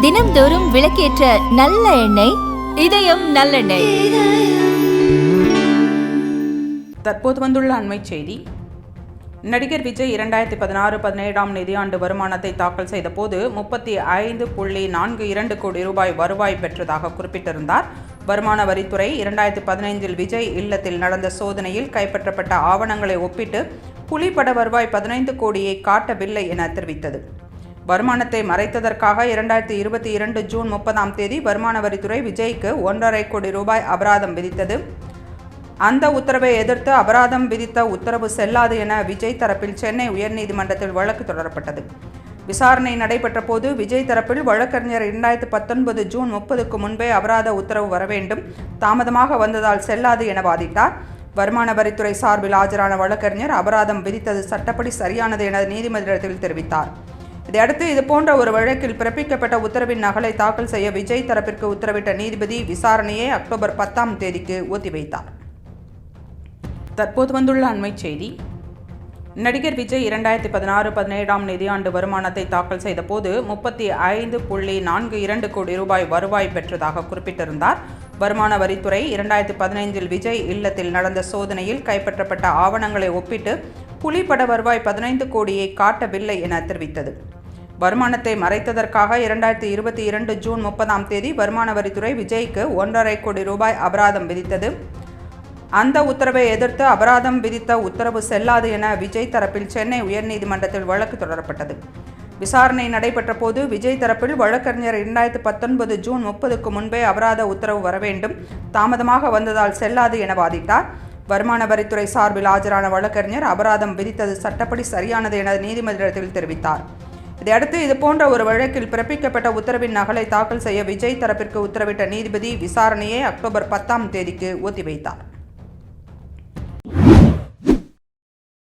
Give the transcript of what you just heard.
தினம்தோறும் விளக்கேற்ற நல்ல எண்ணெய் இதயம் நல்லெண்ணெய். தற்போது வந்துள்ள அண்மை செய்தி. நடிகர் விஜய் 2016-17 நிதியாண்டு வருமானத்தை தாக்கல் செய்த போது 35.42 கோடி ரூபாய் வருவாய் பெற்றதாக குறிப்பிட்டிருந்தார். வருமான வரித்துறை 2015 விஜய் இல்லத்தில் நடந்த சோதனையில் கைப்பற்றப்பட்ட ஆவணங்களை ஒப்பிட்டு புலிப்பட வருவாய் 15 கோடியை காட்டவில்லை என தெரிவித்தது. வருமானத்தை மறைத்ததற்காக 2022 ஜூன் 30 வருமான வரித்துறை விஜய்க்கு 1.5 கோடி ரூபாய் அபராதம் விதித்தது. அந்த உத்தரவை எதிர்த்து அபராதம் விதித்த உத்தரவு செல்லாது என விஜய் தரப்பில் சென்னை உயர்நீதிமன்றத்தில் வழக்கு தொடரப்பட்டது. விசாரணை நடைபெற்ற போது விஜய் தரப்பில் வழக்கறிஞர் 2019 ஜூன் 30க்கு முன்பே அபராத உத்தரவு வர வேண்டும், தாமதமாக வந்ததால் செல்லாது என வாதிட்டார். வருமான வரித்துறை சார்பில் ஆஜரான வழக்கறிஞர் அபராதம் விதித்தது சட்டப்படி சரியானது என நீதிமன்றத்தில் தெரிவித்தார். இதையடுத்து இதுபோன்ற ஒரு வழக்கில் பிறப்பிக்கப்பட்ட உத்தரவின் நகலை தாக்கல் செய்ய விஜய் தரப்பிற்கு உத்தரவிட்ட நீதிபதி விசாரணையை அக்டோபர் 10 ஒத்திவைத்தார். தற்போது வந்துள்ள அண்மை செய்தி. நடிகர் விஜய் 2016-17 நிதியாண்டு வருமானத்தை தாக்கல் செய்த போது 35.42 கோடி ரூபாய் வருவாய் பெற்றதாக குறிப்பிட்டிருந்தார். வருமான வரித்துறை 2015 விஜய் இல்லத்தில் நடந்த சோதனையில் கைப்பற்றப்பட்ட ஆவணங்களை ஒப்பிட்டு புலிப்பட வருவாய் 15 கோடியை காட்டவில்லை என தெரிவித்தது. வருமானத்தை மறைத்ததற்காக 2022 ஜூன் 30 வருமான வரித்துறை விஜய்க்கு 1.5 கோடி ரூபாய் அபராதம் விதித்தது. அந்த உத்தரவை எதிர்த்து அபராதம் விதித்த உத்தரவு செல்லாது என விஜய் தரப்பில் சென்னை உயர்நீதிமன்றத்தில் வழக்கு தொடரப்பட்டது. விசாரணை நடைபெற்ற போது விஜய் தரப்பில் வழக்கறிஞர் 2019 ஜூன் 30க்கு முன்பே அபராத உத்தரவு வர வேண்டும், தாமதமாக வந்ததால் செல்லாது என வாதிட்டார். வருமான வரித்துறை சார்பில் ஆஜரான வழக்கறிஞர் அபராதம் விதித்தது சட்டப்படி சரியானது என நீதிமன்றத்தில் தெரிவித்தார். இதையடுத்து இதுபோன்ற ஒரு வழக்கில் பிறப்பிக்கப்பட்ட உத்தரவின் நகலை தாக்கல் செய்ய விஜய் தரப்பிற்கு உத்தரவிட்ட நீதிபதி விசாரணையை அக்டோபர் 10 ஒத்திவைத்தார்.